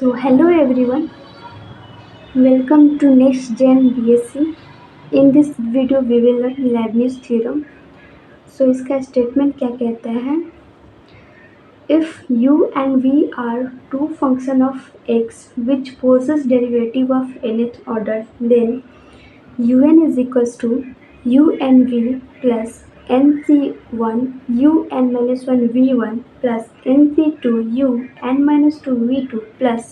So hello everyone, welcome to Next Gen BSc. In this video we will learn Leibniz theorem. So इसका statement क्या कहता है? If u and v are two function of x which possess derivative of nth order, then un is equals to u n v plus nc1 u n minus 1 v1 plus nc2 u n minus 2 v2 plus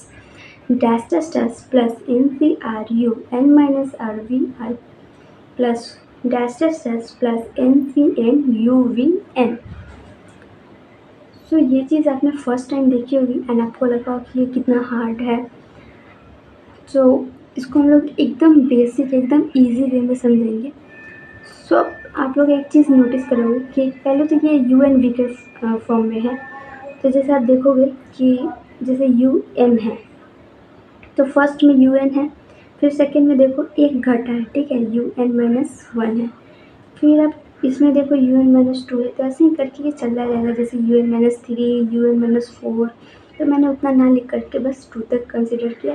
dash dash dash plus ncru n minus rvr plus dash dash dash plus ncn uvn। सो ये चीज़ आपने first time देखी होगी and आपको लगा कि ये कितना hard है। सो इसको हम लोग एकदम बेसिक एकदम इजी वे में समझेंगे। सो आप लोग एक चीज़ नोटिस करोगे कि पहले तो ये यू एन वी के फॉर्म में है। तो जैसे आप देखोगे कि जैसे यू एन है तो फर्स्ट में यू एन है, फिर सेकेंड में देखो एक घटा है, ठीक है, यू एन माइनस वन है, फिर आप इसमें देखो यू एन माइनस टू है। तो ऐसे ही करके ये चलता जाएगा, जैसे U N minus three, U N minus four. तो मैंने उतना ना लिख करके बस टू तक कंसिडर किया।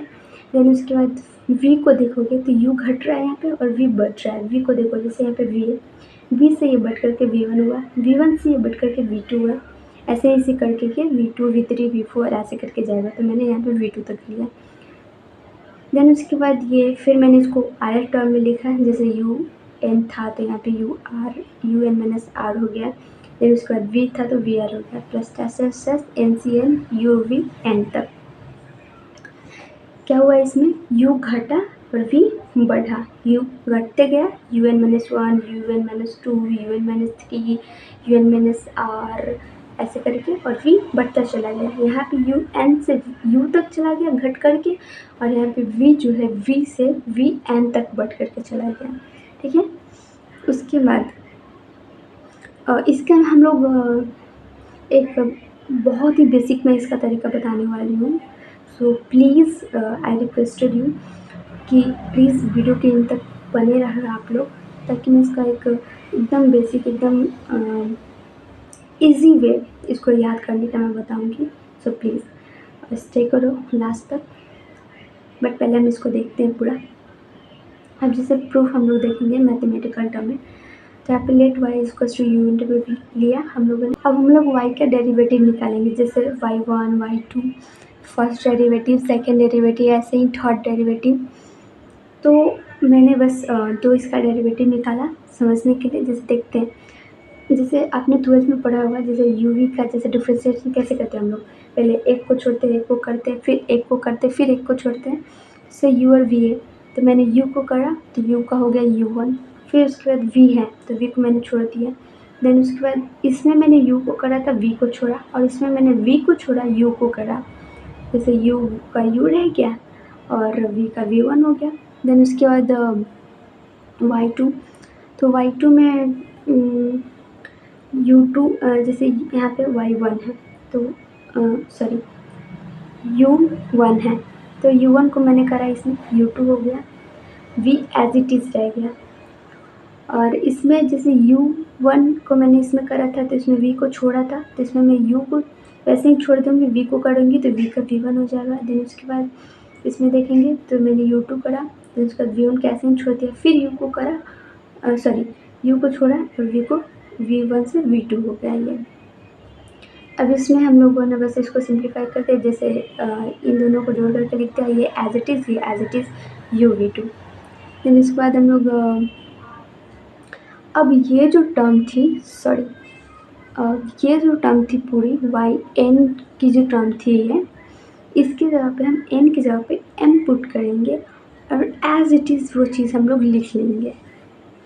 देन उसके बाद वी को देखोगे तो यू घट रहा है यहाँ पे और वी बढ़ रहा है। वी को देखो जैसे यहाँ पे वी है, वी से ये बढ़ करके वी वन हुआ, वी वन से ये बढ़ करके वी टू हुआ, ऐसे ऐसे करके के V two V three V four ऐसे करके जाएगा। तो मैंने यहाँ पे वी टू तक लिया। देन उसके बाद ये फिर मैंने इसको आर टर्म में लिखा है, जैसे यू एन था तो यहाँ पे यू एन माइनस आर हो गया। देन उसके बाद वी था तो वी आर हो गया plus S N C N U V N तक। क्या हुआ इसमें, यू घटा और वी बढ़ा, यू घटते गया, U N minus one, U N minus two, U N minus three, U N minus R ऐसे करके, और वी बढ़ता चला गया। यहाँ पे यू एन से यू तक चला गया घट करके, और यहाँ पे वी जो है वी से वी एन तक बढ़ करके चला गया, ठीक है। उसके बाद इसका हम लोग एक बहुत ही बेसिक में इसका तरीका बताने वाली हूँ। So please I requested you कि प्लीज़ वीडियो के इन तक बने रहना आप लोग, ताकि मैं इसका एक एकदम बेसिक एकदम इजी वे इसको याद करने का मैं बताऊंगी। सो प्लीज़ स्टे करो लास्ट तक। बट पहले हम इसको देखते हैं पूरा। अब जैसे प्रूफ हम लोग देखेंगे मैथमेटिकल टर्म में। तो यहाँ पे let Y equals to U into V लिया हम लोगों ने। अब हम लोग वाई का डेरिवेटिव निकालेंगे, जैसे Y one Y two first derivative, second derivative, ऐसे ही थर्ड डेरिवेटिव। तो मैंने बस दो इसका डेरिवेटिव निकाला समझने के लिए। जैसे देखते हैं, जैसे आपने 12th में पढ़ा होगा, जैसे यू वी का जैसे डिफ्रेंशिएशन कैसे करते हैं हम लोग, पहले एक को छोड़ते हैं, एक को करते हैं, फिर एक को करते हैं, फिर एक को छोड़ते हैं। जैसे यू और वी है तो मैंने यू को करा तो यू का हो गया यू वन, फिर उसके बाद वी है तो वी को मैंने छोड़ दिया। देन उसके बाद इसमें मैंने यू को करा था, वी को छोड़ा, और इसमें मैंने वी को छोड़ा, यू को करा। जैसे यू का यू रह गया और वी का वी वन हो गया। देन उसके बाद वाई टू, तो वाई टू में यू टू, जैसे यहाँ पे वाई वन है तो सॉरी यू वन है तो यू वन को मैंने करा, इसमें यू टू हो गया, वी एज इट इज़ रह गया। और इसमें जैसे यू वन को मैंने इसमें करा था तो इसमें वी को छोड़ा था, तो इसमें मैं यू को वैसे ही छोड़ दूँगी, वी को करूँगी तो वी का वी वन हो जाएगा। देन उसके बाद इसमें देखेंगे तो मैंने यू टू करा, देन उसके बाद वी वन कैसे ही छोड़ दिया, फिर यू को करा, सॉरी यू को छोड़ा और वी को वी वन से वी टू हो गया ये। अब इसमें हम लोगों ने बस इसको सिंप्लीफाई करके जैसे इन दोनों को जोड़ करके लिखते हैं, ये as it is, as as it U V two टू। देन इसके बाद हम लोग अब ये जो टर्म थी, सॉरी ये जो टर्म थी पूरी वाई एन की जो टर्म थी ये, इसकी जगह पे हम एन की जगह पे एम पुट करेंगे और एज इट इज़ वो चीज़ हम लोग लिख लेंगे।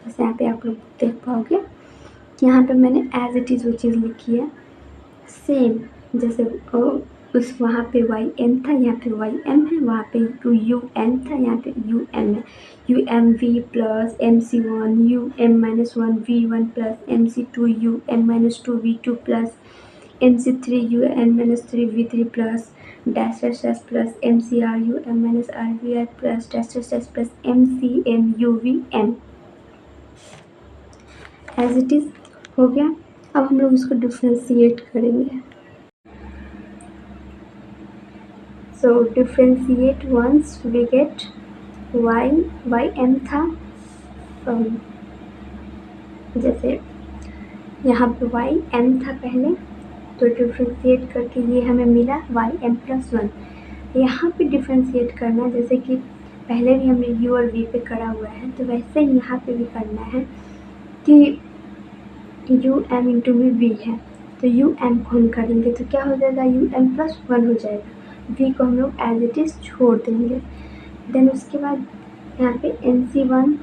जैसे यहाँ पे आप लोग देख पाओगे, यहाँ पे मैंने एज इट इज़ वो चीज़ लिखी है सेम, जैसे उस वहाँ पे वाई एन था, यहाँ पे वाई एम है, वहाँ पे यू एन था, यहाँ पे यू एम है। U M V plus M C one U M minus one V one plus M C two U M minus two V two plus M C three U N minus three V three plus dash dash dash plus M C R U M minus R V R plus dash dash dash plus M C M U V M. As it is हो गया। अब हम लोग इसको differentiate करेंगे। So differentiate once we get Y M था, जैसे यहाँ पे वाई एम था पहले, तो डिफ्रेंशिएट करके ये हमें मिला वाई एम प्लस वन। यहाँ पे डिफ्रेंशिएट करना, जैसे कि पहले भी हमने u और v पे करा हुआ है, तो वैसे ही यहाँ पे भी करना है कि u m इंटू में v है, तो u m को हम करेंगे तो क्या हो जाएगा, u m प्लस वन हो जाएगा। v को हम लोग एज इट इज़ छोड़ देंगे। देन उसके बाद यहाँ पे NC1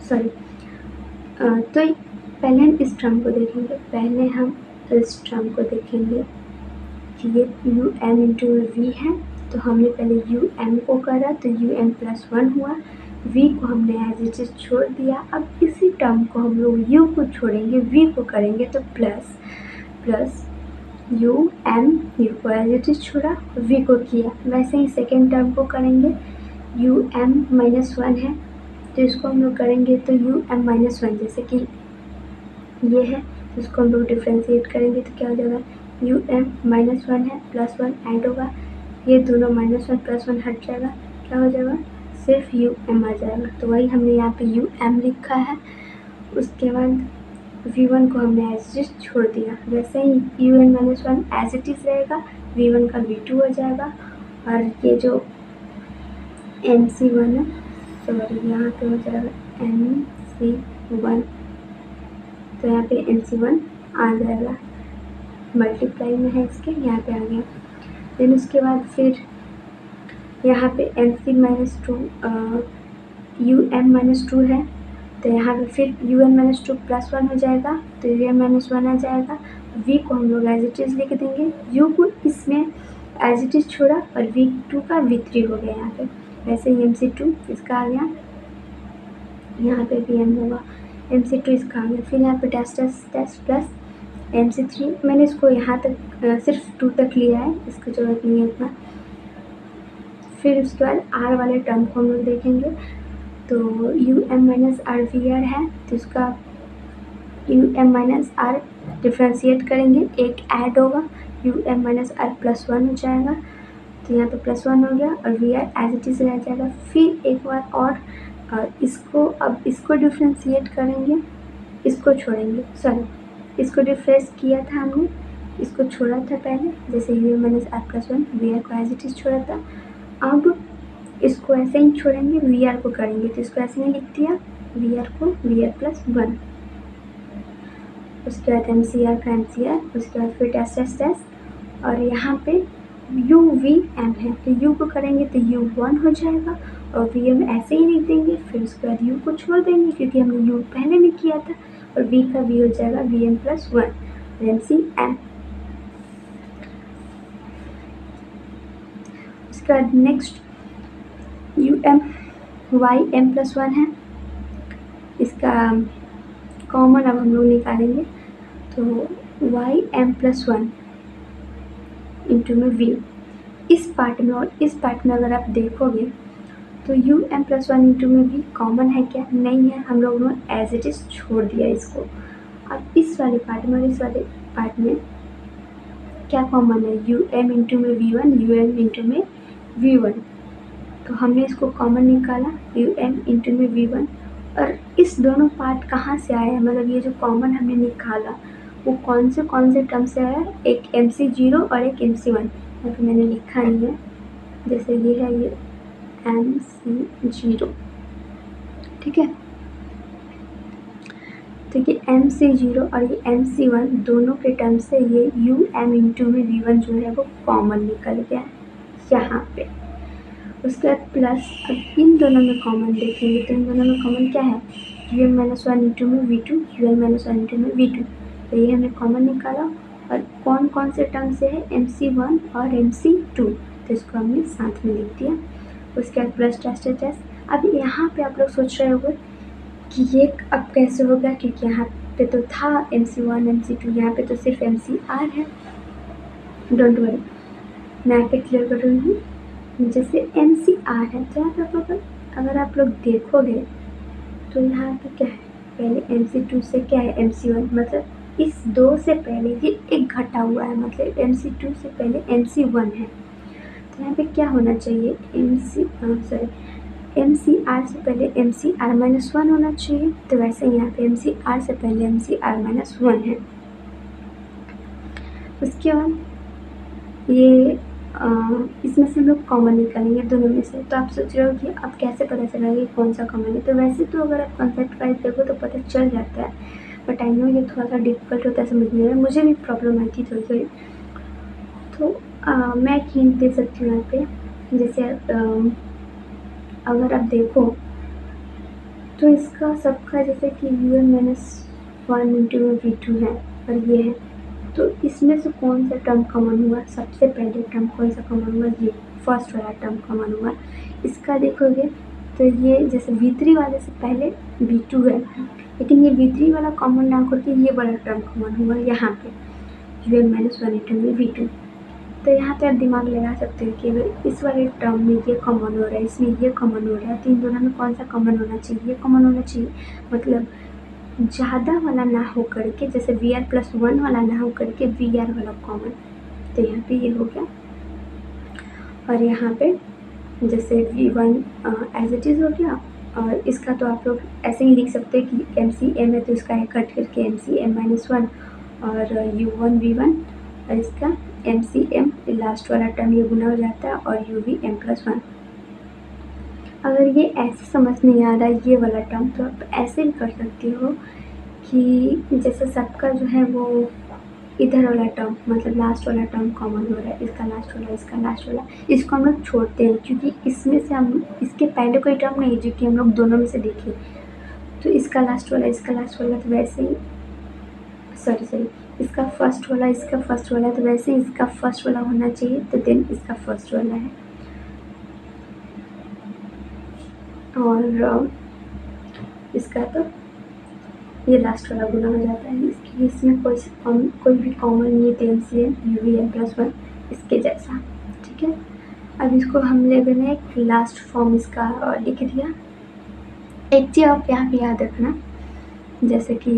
सॉरी, तो पहले हम इस टर्म को देखेंगे, कि ये u m इंटू v है, तो हमने पहले u m को करा तो u m प्लस वन हुआ, v को हमने एज इट इज छोड़ दिया। अब इसी टर्म को हम लोग u को छोड़ेंगे, v को करेंगे तो प्लस u m, u को एज इट इज छोड़ा, v को किया। वैसे ही सेकेंड टर्म को करेंगे, u m माइनस वन है तो इसको हम लोग करेंगे तो u m माइनस वन, जैसे कि ये है तो इसको हम लोग डिफ्रेंशिएट करेंगे तो क्या हो जाएगा, u m माइनस वन है, प्लस वन ऐड होगा, ये दोनों माइनस वन प्लस वन हट जाएगा, क्या हो जाएगा, सिर्फ u m आ जाएगा। तो वही हमने यहाँ पे u m लिखा है। उसके बाद v1 को हमने एज इट छोड़ दिया, वैसे ही u n minus one as it is रहेगा, v1 का v2 हो जाएगा। और ये जो MC1 है, सॉरी यहाँ पे हो जाएगा MC1, तो यहाँ पे MC1 आ जाएगा, मल्टीप्लाई में है इसके, यहाँ पे आ गया। देन उसके बाद फिर यहाँ पे MC minus two, UM minus two है, तो यहाँ पे फिर UM minus two plus one हो जाएगा, तो UM माइनस वन आ जाएगा। V को हम लोग एज इट इज़ लिख देंगे, U को इसमें एज इट इज़ छोड़ा और V2 का V3 हो गया यहाँ पे। वैसे ही MC2 इसका आ गया, यहाँ पे भी M होगा, MC2 इसका आ गया। फिर यहाँ पे dash dash dash plus MC3, मैंने इसको यहाँ तक सिर्फ 2 तक लिया है, इसकी ज़रूरत नहीं है इतना। फिर उसके बाद R वाले टर्म को हम लोग देखेंगे, तो UM minus R V R है, तो इसका UM माइनस आर डिफ्रेंशिएट करेंगे, एक ऐड होगा, UM minus R plus one हो जाएगा, तो यहाँ पे प्लस वन हो गया और V R as it is रह जाएगा। फिर एक बार और इसको डिफ्रेंशिएट करेंगे, इसको छोड़ेंगे, सॉरी इसको डिफ्रेंस किया था हमने, इसको छोड़ा था पहले, जैसे UM minus R plus one, V R को एज इट इज़ छोड़ा था। अब इसको ऐसे ही छोड़ेंगे, वी आर को करेंगे, तो इसको ऐसे ही लिख दिया, वी आर को वी आर प्लस वन। उसके बाद MCR का MCR, उसके बाद फिर डैश डैश डैश, और यहाँ पे UVM है, तो U को करेंगे तो U1 हो जाएगा और VM ऐसे ही लिख देंगे। फिर उसके बाद U को छोड़ देंगे क्योंकि हमने U पहले भी किया था, और V का V हो जाएगा VM प्लस वन, MCM। उसके बाद next UM YM plus one है, इसका कॉमन अब हम लोग निकालेंगे, तो YM प्लस वन इंटू में V। इस पार्ट में और इस पार्ट में अगर आप देखोगे तो UM प्लस वन इंटू में V कॉमन है क्या, नहीं है, हम लोगों ने एज इट इज़ छोड़ दिया इसको। अब इस वाले पार्ट में और इस वाले पार्ट में क्या कॉमन है, UM इंटू में V1, UM इंटू में V1, तो हमने इसको कॉमन निकाला, UM इंटू में V1। और इस दोनों पार्ट कहाँ से आया है, मतलब ये जो कॉमन हमने निकाला वो कौन से टर्म से आया, एक MC0 और एक MC1, यहाँ पे मैंने लिखा नहीं है, जैसे ये है ये MC0, ठीक है, तो ये MC0 और ये MC1 दोनों के टर्म से ये UM इंटू में V1 जो है वो कॉमन निकल गया है यहाँ पे। उसके बाद प्लस, अब इन दोनों में कॉमन देखेंगे तो इन दोनों में कॉमन क्या है, UM माइनस वन इंटू में V2, UM minus one into में V2, तो ये हमने कॉमन निकाला। और कौन कौन से टर्म से है, MC1 और MC2, तो इसको हमने साथ में लिख दिया। उसके बाद प्लस डैश डैश। अब यहाँ पे आप लोग सोच रहे होंगे कि ये अब कैसे होगा, क्योंकि यहाँ पे तो था MC1 MC2, यहाँ पे तो सिर्फ MCR है। डोंट वरी, मैं आके क्लियर कर रही हूँ। जैसे MCR है तो यहाँ पे अगर आप लोग देखोगे तो यहाँ पे क्या है, पहले MC2 से क्या है MC1, मतलब इस 2 से पहले ये एक घटा हुआ है, मतलब MC2 से पहले MC1 है, तो यहाँ पे क्या होना चाहिए, MCR से पहले MCR-1 होना चाहिए। तो वैसे यहाँ पे MCR से पहले MCR-1 है। उसके बाद ये इसमें से हम लोग कॉमन निकालेंगे दोनों में से। तो आप सोच रहे हो कि अब कैसे पता चलेगा कि कौन सा कॉमन है। तो वैसे तो अगर आप कॉन्सेप्ट वाइज देखो तो पता चल जाता है, बट आई नो ये थोड़ा सा डिफिकल्ट होता है समझने में, मुझे भी प्रॉब्लम आई थी थोड़ी थोड़ी। तो मैं एक हिंट दे सकती हूँ यहाँ पे, जैसे अगर आप देखो तो इसका सबका जैसे कि UN-1 इंटू V2 है और ये है, तो इसमें से कौन सा टर्म कॉमन हुआ, सबसे पहले टर्म कौन सा कॉमन हुआ, ये फर्स्ट वाला टर्म कॉमन हुआ। इसका देखोगे तो ये जैसे V3 वाले से पहले V2 है, लेकिन ये V3 वाला कॉमन ना करके ये वाला टर्म कॉमन हुआ यहाँ पे UN-1 इंटू V2। तो यहाँ पे आप दिमाग लगा सकते हो कि अगर इस वाले टर्म में ये कॉमन हो रहा है, इसमें ये कॉमन हो रहा है, तो इन दोनों में कौन सा कॉमन होना चाहिए, ये कॉमन होना चाहिए। मतलब ज़्यादा वाला ना हो करके, जैसे VR+1 वाला ना हो करके VR वाला कॉमन, तो यहाँ पे ये हो गया। और यहाँ पे जैसे V1 एज इट इज़ हो गया, और इसका तो आप लोग ऐसे ही लिख सकते हैं कि MCM है तो इसका है कट करके MCM-1 और U1 V1, और इसका MCM लास्ट वाला टर्म ये गुना हो जाता है और UVM+1। अगर ये ऐसे समझ नहीं आ रहा है ये वाला टर्म, तो आप ऐसे भी कर सकते हो कि जैसे सबका जो है वो इधर वाला टर्म, मतलब लास्ट वाला टर्म कॉमन हो रहा है, इसका लास्ट वाला, इसका लास्ट वाला, इसको हम लोग छोड़ते हैं क्योंकि इसमें से हम इसके पहले कोई टर्म नहीं जो कि हम लोग दोनों में से देखें। तो इसका लास्ट वाला, इसका लास्ट वाला, तो वैसे ही सॉरी इसका फर्स्ट वाला, इसका फर्स्ट वाला, तो वैसे ही इसका फर्स्ट वाला होना चाहिए, तो देन इसका फर्स्ट वाला है। और इसका तो ये लास्ट वाला गुना हो जाता है, इसकी इसमें कोई भी कॉमन नहीं है, MCM UVM+1 इसके जैसा, ठीक है। अब इसको हम लोगों ने एक लास्ट फॉर्म इसका लिख दिया। एक चीज़ आप यहाँ पे याद रखना, जैसे कि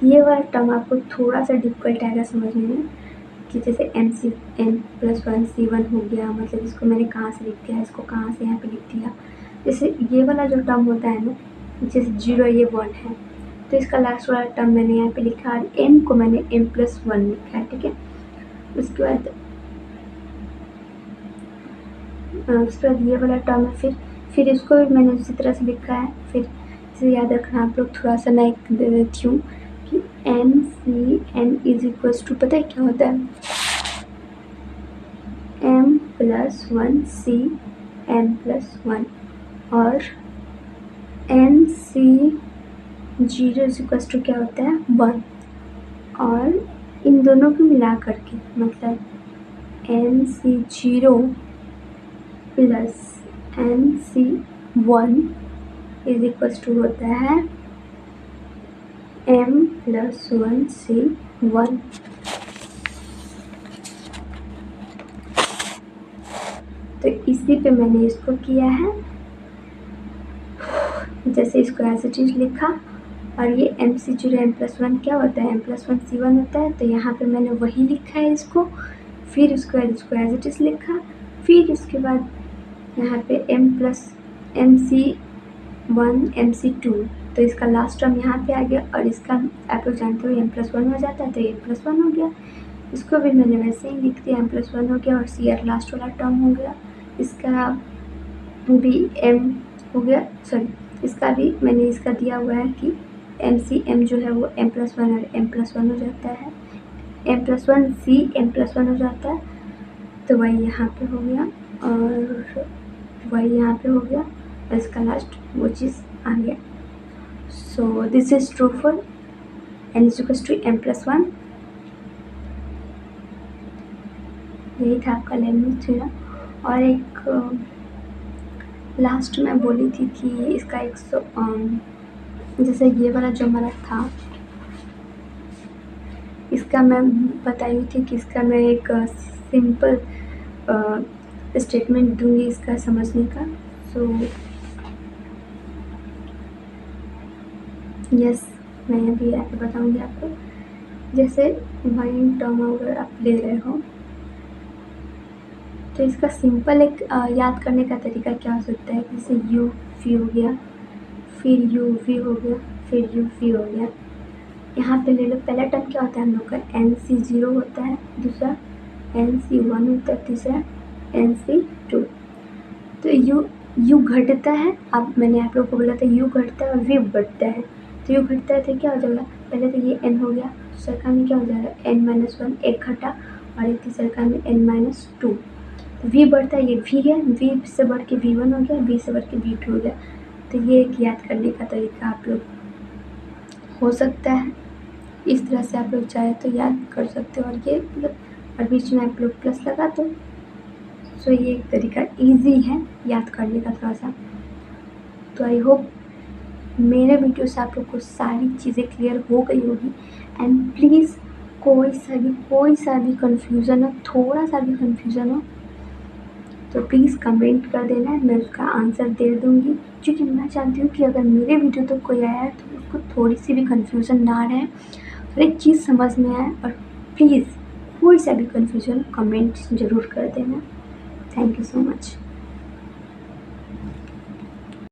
ये वाला टर्म आपको थोड़ा सा डिफिकल्ट आएगा समझने में, कि जैसे MCM+1 C1 हो गया, मतलब इसको मैंने कहाँ से लिख दिया, इसको कहाँ से यहाँ पे लिख दिया। जैसे ये वाला जो टर्म होता है ना, जैसे 0 ये 1 है, तो इसका लास्ट वाला टर्म मैंने यहाँ पे लिखा और M को मैंने M+1 लिखा है, ठीक है। उसके बाद ये वाला टर्म है, फिर इसको भी मैंने उसी तरह से लिखा है। फिर इसे याद रखना आप लोग, थोड़ा सा मैं एक दे देती हूँ कि MCM इज इक्वल्स टू, पता है क्या होता है, M+1 CM+1 और MC0 इज इक्वल्स टू क्या होता है 1, और इन दोनों को मिला करके मतलब MC0 plus MC1 is equals to होता है M+1 C1। तो इसी पे मैंने इसको किया है, जैसे इसको एज इट इज लिखा, और ये MC0 M+1 क्या होता है, M+1 C1 होता है, तो यहाँ पे मैंने वही लिखा है इसको, फिर इसको एज इट इज लिखा, फिर इसके बाद यहाँ पे MC1 MC2, तो इसका लास्ट टर्म यहाँ पे आ गया, और इसका आप लोग जानते हो M+1 हो जाता है, तो M+1 हो गया। इसको भी मैंने वैसे ही लिख दिया, M+1 हो गया, और CR लास्ट वाला टर्म हो गया, इसका भी M हो गया, सॉरी इसका भी मैंने इसका दिया हुआ है कि MCM जो है वो M+1 और M+1 हो जाता है, M+1 C M+1 हो जाता है, तो वही यहाँ पे हो गया और वही यहाँ पे हो गया, और इसका लास्ट वो चीज़ आ गया। So this is true for N is equals to M+1। यही था आपका लेमनिज थ्योरम। और एक लास्ट में बोली थी कि इसका एक जैसे ये वाला जो हमारा था, इसका मैं बताई हुई थी कि इसका मैं एक सिंपल स्टेटमेंट दूंगी इसका समझने का। सो यस, मैं अभी आगे बताऊँगी आपको। जैसे वन टर्म अगर आप ले रहे हो तो इसका सिंपल एक याद करने का तरीका क्या हो सकता है, जैसे यू वी हो गया, फिर यू वी हो गया, फिर यू वी हो गया। यहाँ पे ले लो, पहला टर्म क्या होता है हम लोग का, एन सी 0 होता है, दूसरा एन सी 1 होता है, तीसरा एन सी 2। तो यू घटता है, अब मैंने आप लोग को बोला था यू घटता है और वी बढ़ता है। तो यू घटता है तो क्या हो जाएगा, पहले तो ये एन हो गया, दूसरे का में क्या हो जाएगा एन माइनस 1, एक घटा, और एक तीसरे का में एन माइनस 2। वी बढ़ता है, ये वी है, वी से बढ़ के V1 हो गया, वी से बढ़ के V2 हो गया। तो ये एक याद करने का तरीका आप लोग हो सकता है, इस तरह से आप लोग चाहे तो याद कर सकते हो। और ये मतलब और बीच में आप लोग प्लस लगा दो। सो ये एक तरीका इजी है याद करने का थोड़ा सा। तो आई होप मेरे वीडियो से आप लोग को सारी चीज़ें क्लियर हो गई होगी। एंड प्लीज़ कोई सा भी कन्फ्यूज़न हो, थोड़ा सा भी कन्फ्यूज़न हो तो प्लीज़ कमेंट कर देना, मैं उसका आंसर दे दूँगी। क्योंकि मैं चाहती हूँ कि अगर मेरे वीडियो तक कोई आया है तो उसको थोड़ी सी भी कन्फ्यूज़न ना रहे, हर एक चीज़ समझ में आए। और प्लीज़ कोई सा भी कन्फ्यूज़न कमेंट ज़रूर कर देना। Thank you so much.